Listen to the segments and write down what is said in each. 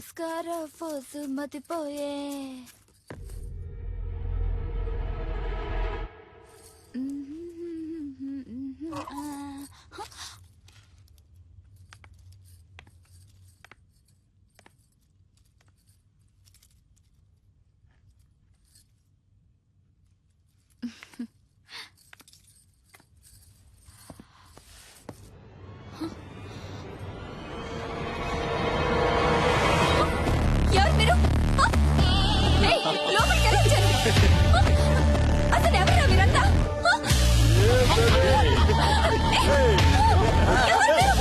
Mascara ఫోసు మతిపోయే ఎవరు మీరు? ఏయ్, లోపలికి ఎలా వచ్చారు? అసలు ఎవరు మీరంతా? ఎవరు మీరు?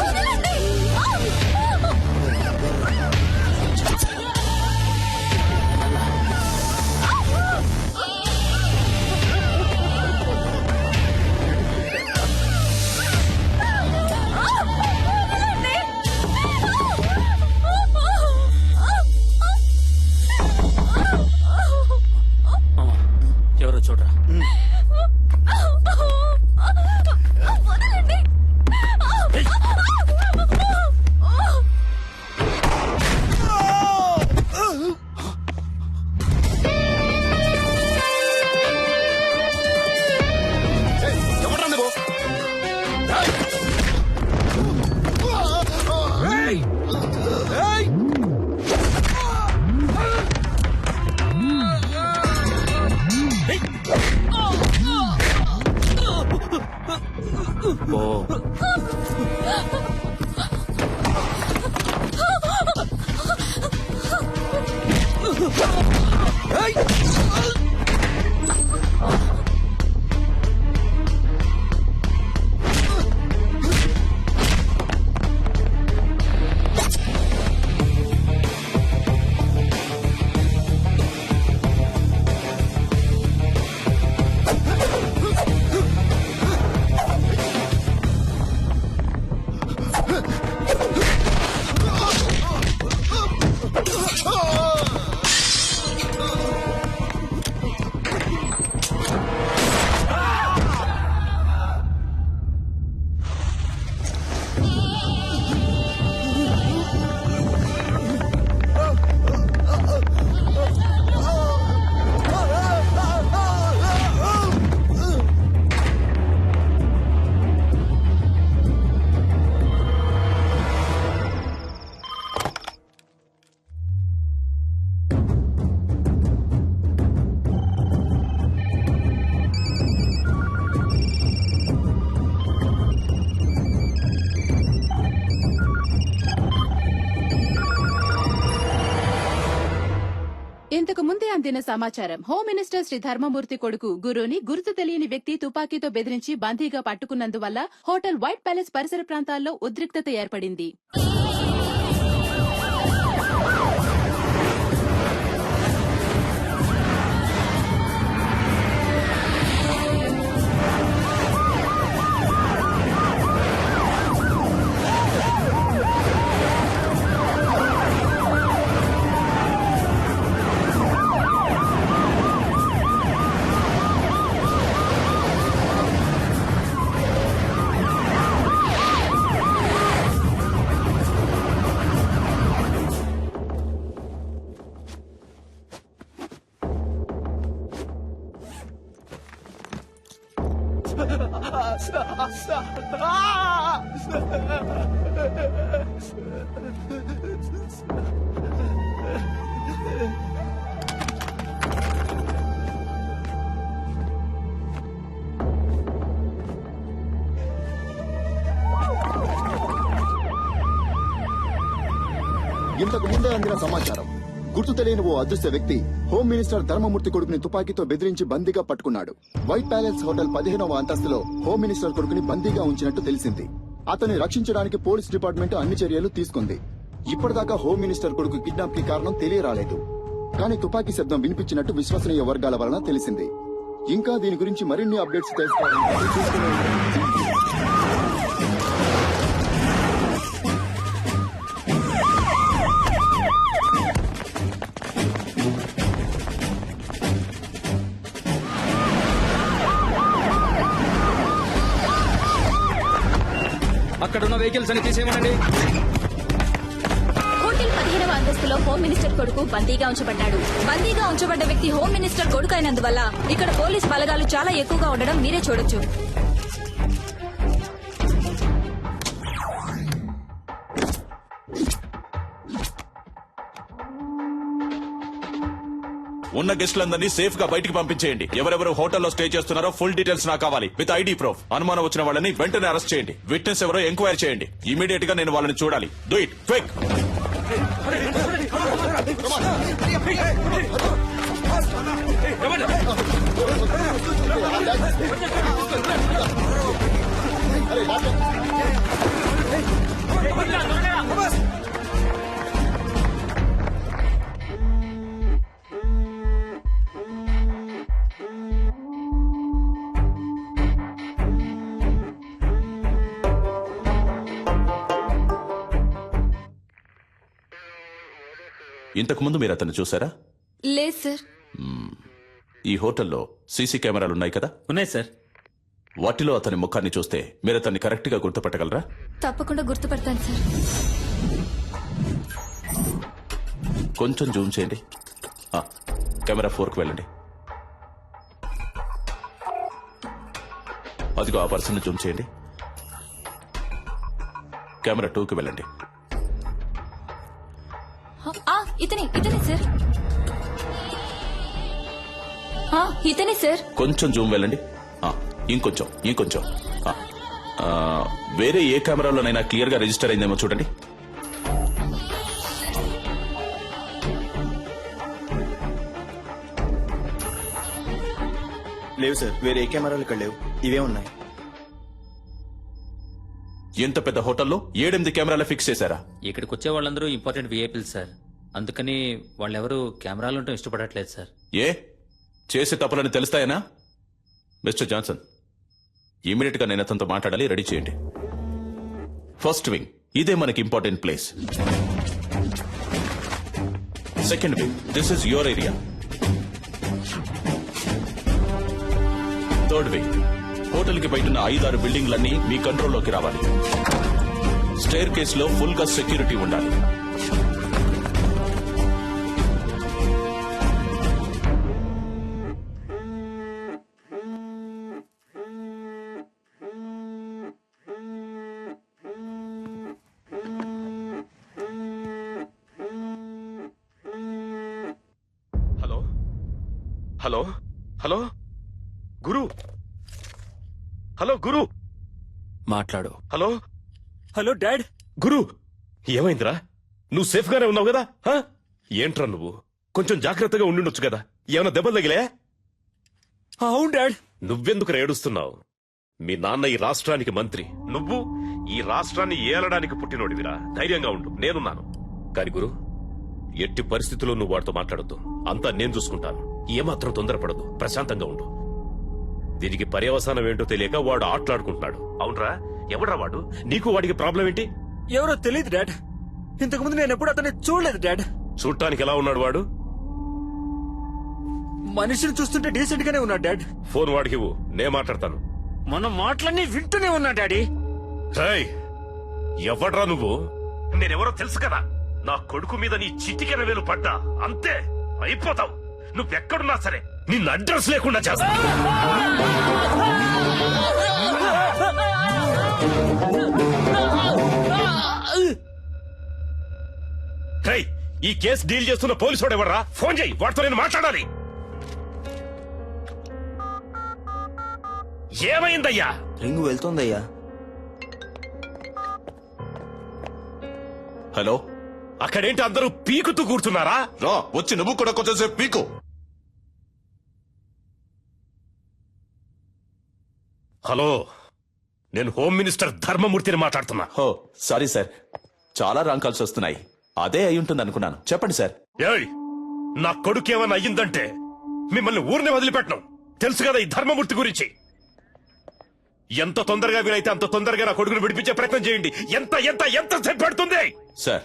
వదలండి. ఎవరో చూడరా. వదలండి. ఎవడ్రా నువ్వు? ఓ ఇంతకు ముందే అందిన సమాచారం. హోమ్ మినిస్టర్ శ్రీ ధర్మమూర్తి కొడుకు గురుని గుర్తు తెలియని వ్యక్తి తుపాకీతో బెదిరించి బందీగా పట్టుకున్నందువల్ల హోటల్ వైట్ ప్యాలెస్ పరిసర ప్రాంతాల్లో ఉద్రిక్తత ఏర్పడింది. ఇంతకు ముందే అందిన సమాచారం. గుర్తు తెలియని ఓ అదృశ్య వ్యక్తి హోమ్ మినిస్టర్ ధర్మమూర్తి కొడుకుని తుపాకీతో బెదిరించి బందీగా పట్టుకున్నాడు. వైట్ ప్యాలెస్ హోటల్ 15వ అంతస్తులో హోమ్ మినిస్టర్ కొడుకుని బందీగా ఉంచినట్టు తెలిసింది. అతన్ని రక్షించడానికి పోలీస్ డిపార్ట్మెంట్ అన్ని చర్యలు తీసుకుంది. ఇప్పటిదాకా హోమ్ మినిస్టర్ కొడుకు కిడ్నాప్ కి కారణం తెలియరాలేదు. కానీ తుపాకీ శబ్దం వినిపించినట్టు విశ్వసనీయ వర్గాల వలన తెలిసింది. ఇంకా దీని గురించి మరిన్ని అప్డేట్స్ తెలుసుకోవాలంటే అక్కడున్న వెహికల్స్ అని తీసేయమనండి. హోటల్ 15వ అంతస్తులో హోమ్ మినిస్టర్ కొడుకు బందీగా ఉంచబడ్డాడు. బందీగా ఉంచబడ్డ వ్యక్తి హోమ్ మినిస్టర్ కొడుకు అయినందువల్ల ఇక్కడ పోలీస్ బలగాలు చాలా ఎక్కువగా ఉండడం మీరే చూడొచ్చు. ఉన్న గెస్టులందరినీ సేఫ్ గా బయటికి పంపించేయండి. ఎవరెవరు హోటల్లో స్టే చేస్తున్నారో ఫుల్ డీటెయిల్స్ నాకు కావాలి విత్ ఐడి ప్రూఫ్. అనుమానం వచ్చిన వాళ్ళని వెంటనే అరెస్ట్ చేయండి. విట్నెస్ ఎవరో ఎంక్వైరీ చేయండి. ఇమీడియట్ గా నేను వాళ్ళని చూడాలి. Do it quick. ఇంతకు ముందు మీరు అతన్ని చూసారా? లేదు సార్. ఈ హోటల్లో సీసీ కెమెరాలు ఉన్నాయి కదా? ఉన్నాయి సార్. వాటిలో అతని ముఖాన్ని చూస్తే మీరు అతన్ని కరెక్ట్ గా గుర్తుపట్టగలరా? తప్పకుండా గుర్తుపడతాను సార్. కొంచెం జూమ్ చేయండి. కెమెరా 4కు వెళ్ళండి. అదిగో ఆ పర్సన్ జూమ్ చేయండి. కెమెరా 2కి వెళ్ళండి. ఇతనే సార్. ఇతనే సార్. కొంచెం జూమ్ వెళ్ళండి. ఇంకొంచెం వేరే ఏ కెమెరాలోనైనా క్లియర్ గా రిజిస్టర్ అయిందేమో చూడండి. లేవు సార్, వేరే ఏ కెమెరాలు ఇక్కడ లేవు, ఇవే ఉన్నాయి. ఎంత పెద్ద హోటల్లో 7-8 కెమెరాలు ఫిక్స్ చేశారా? ఇక్కడికి వచ్చే వాళ్ళందరూ ఇంపార్టెంట్ విఐపీలు సార్. అందుకని వాళ్ళెవరూ కెమెరాలు ఉండటం ఇష్టపడట్లేదు సార్. ఏ చేసే తప్పులని తెలుస్తాయనా? మిస్టర్ జాన్సన్, ఇమీడియట్ గా నేను అతనితో మాట్లాడాలి. రెడీ చేయండి. ఫస్ట్ వింగ్, ఇదే మనకి important place. Second wing, this is your area. Third wing, hotel కి బయట 5-6 బిల్డింగ్లన్నీ మీ కంట్రోల్లోకి రావాలి. స్టేర్ కేస్ లో ఫుల్ గా సెక్యూరిటీ ఉండాలి. హలో హలో హలో గురు, హలో గురు, మాట్లాడు. Hello hello dad. గురు, ఏమైందిరా? నువ్వు సేఫ్ గానే ఉన్నావు కదా? ఏంట్రా నువ్వు? కొంచెం జాగ్రత్తగా ఉండుండొచ్చు కదా. ఏమైనా దెబ్బలు తగిలే? అవును డాడ్. నువ్వెందుకు ఏడుస్తున్నావు? మీ నాన్న ఈ రాష్ట్రానికి మంత్రి, నువ్వు ఈ రాష్ట్రాన్ని ఏలడానికి పుట్టినోడివిరా. ధైర్యంగా ఉండు, నేనున్నాను. కాని గురు, ఎట్టి పరిస్థితుల్లో నువ్వు వాడితో మాట్లాడొద్దు. అంతా నేను చూసుకుంటాను. ఏమాత్రం తొందరపడదు, ప్రశాంతంగా ఉండు. దీనికి పర్యవసానం ఏంటో తెలియక వాడు ఆటలాడుకుంటున్నాడు. అవునరా? ఎవడ్రా వాడు? నీకు వాడికి ప్రాబ్లం ఏంటి? ఎవరో తెలియదు డాడ్. ఇంతకుముందు నేను ఎప్పుడు అతన్ని చూడలేదు డాడ్. చూడటానికి ఎలా ఉన్నాడు వాడు? మనిషిని చూస్తుంటే డీసెంట్ గానే ఉన్నాడు డాడ్. ఫోన్ వాడికి ఇవ్వు, నే మాట్లాడతాను. మన మాటలన్నీ వింటూనే ఉన్నా డాడీ. రేయ్, ఎవడ్రా నువ్వు? నేనెవరో తెలుసు కదా. నా కొడుకు మీద నీ చిటికెన వేలు పడ్డా అంతే, అయిపోతావు. నువ్వెక్కడున్నా సరే నిన్ను అడ్రస్ లేకుండా చేస్తా. రేయ్, ఈ కేసు డీల్ చేస్తున్న పోలీసు వాడు ఎవర్రా? ఫోన్ చేయి, వాడితో నేను మాట్లాడాలి. ఏమైందయ్యా? రింగు వెళ్తోందయ్యా. హలో, అక్కడేంటి అందరూ పీకుతూ కూర్చున్నారా? రా, వచ్చి నువ్వు కూడా కొంచెంసేపు పీకు. హలో, నేను హోమ్ మినిస్టర్ ధర్మమూర్తిని మాట్లాడుతున్నా. హో, సారీ సార్, చాలా రాంగ్ కాల్స్ వస్తున్నాయి. అదే అయి ఉంటుంది అనుకున్నాను. చెప్పండి సార్. ఏయ్, నా కొడుకేమన్నా అయ్యిందంటే మిమ్మల్ని ఊరిని వదిలిపెట్టను. తెలుసు కదా ఈ ధర్మమూర్తి గురించి. ఎంత తొందరగా వీలైతే అంత తొందరగా నా కొడుకును విడిపించే ప్రయత్నం చేయండి. ఎంత ఎంత ఎంత సేపు పడుతుంది? సార్,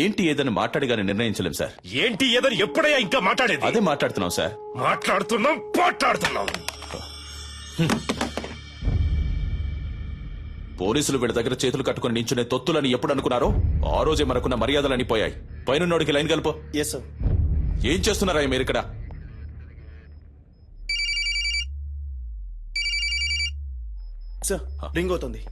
ఏంటి ఏదని మాట్లాడిగానే నిర్ణయించలేం సార్. ఏంటి ఏదని ఎప్పుడయ్యా ఇంకా మాట్లాడేది? అదే మాట్లాడుతున్నాం సార్. మాట్లాడుతున్నాం. పోలీసులు వీళ్ళ దగ్గర చేతులు కట్టుకుని నించునే తొత్తులని ఎప్పుడు అనుకున్నారో ఆ రోజే మనకున్న మర్యాదలని పోయాయి. పైనున్నోడికి లైన్ కలుపు. Yes sir. ఏం చేస్తున్నారా మీరు ఇక్కడ? సార్ రింగ్ అవుతుంది.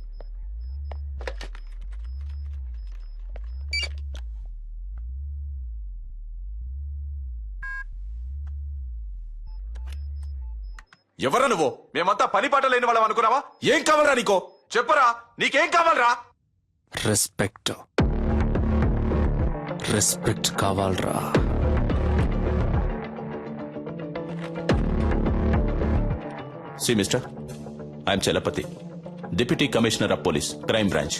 ఎవరా నువ్వు? మేమంతా పని పాట లేని వాళ్ళం అనుకున్నావా? ఏం కావాలరా నీకో? చెప్పరా, నీకేం కావాలరా? రెస్పెక్ట్ రెస్పెక్ట్ కావాలరా. See mister, I'm Chalapathi, deputy commissioner of police, crime branch.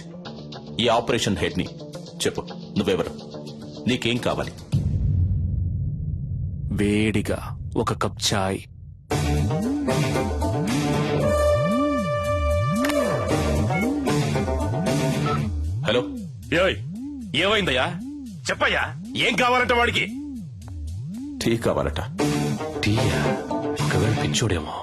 ఈ ఆపరేషన్ హెడ్ ని. చెప్పు, నువ్వెవరు? నీకేం కావాలి? వేడిగా ఒక కప్ చాయ్. హలో, ఏయ్, ఏమైందయ్యా? చెప్పయ్యా, ఏం కావాలంటే వాడికి? టీ కావాలట. టీయా? ఒకవేళ పిచ్చోడేమో.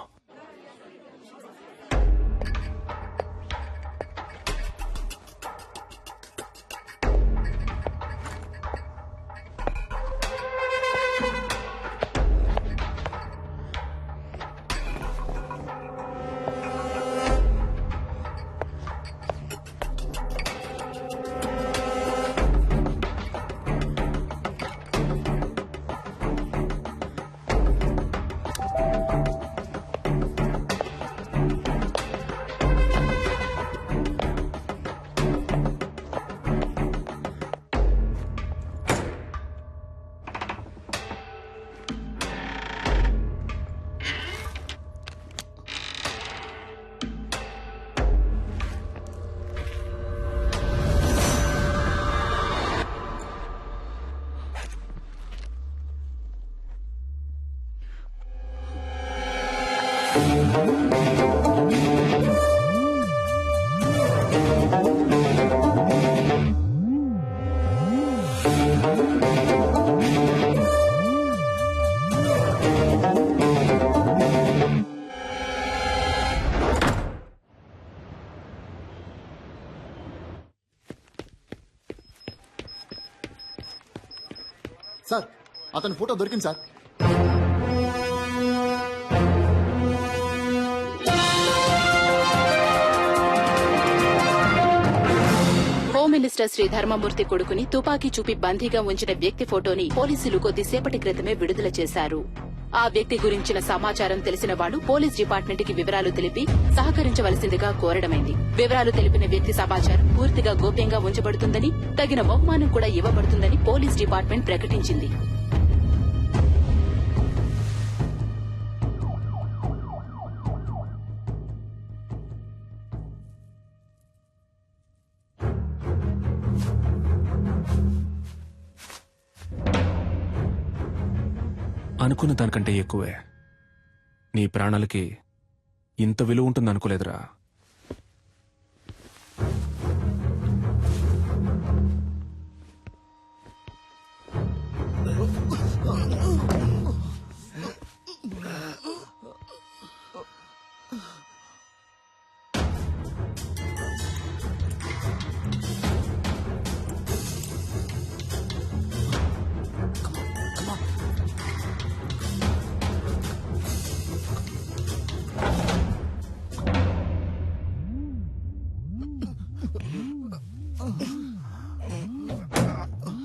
సార్, అతని ఫోటో దొరికింది సార్. హోమ్ మినిస్టర్ శ్రీ ధర్మమూర్తి కొడుకుని తుపాకీ చూపి బందీగా ఉంచిన వ్యక్తి ఫోటోని పోలీసులు కొద్దిసేపటి క్రితమే విడుదల చేశారు. ఆ వ్యక్తి గురించిన సమాచారం తెలిసిన వాళ్లు పోలీస్ డిపార్ట్మెంట్ కి వివరాలు తెలిపి సహకరించవలసిందిగా కోరడమైంది. వివరాలు తెలిపిన వ్యక్తి సమాచారం పూర్తిగా గోప్యంగా ఉంచబడుతుందని, తగిన బహుమానం కూడా ఇవ్వబడుతుందని పోలీస్ డిపార్ట్మెంట్ ప్రకటించింది. అనుకున్న దానికంటే ఎక్కువే. నీ ప్రాణాలకి ఇంత విలువ ఉంటుందనుకోలేదురా.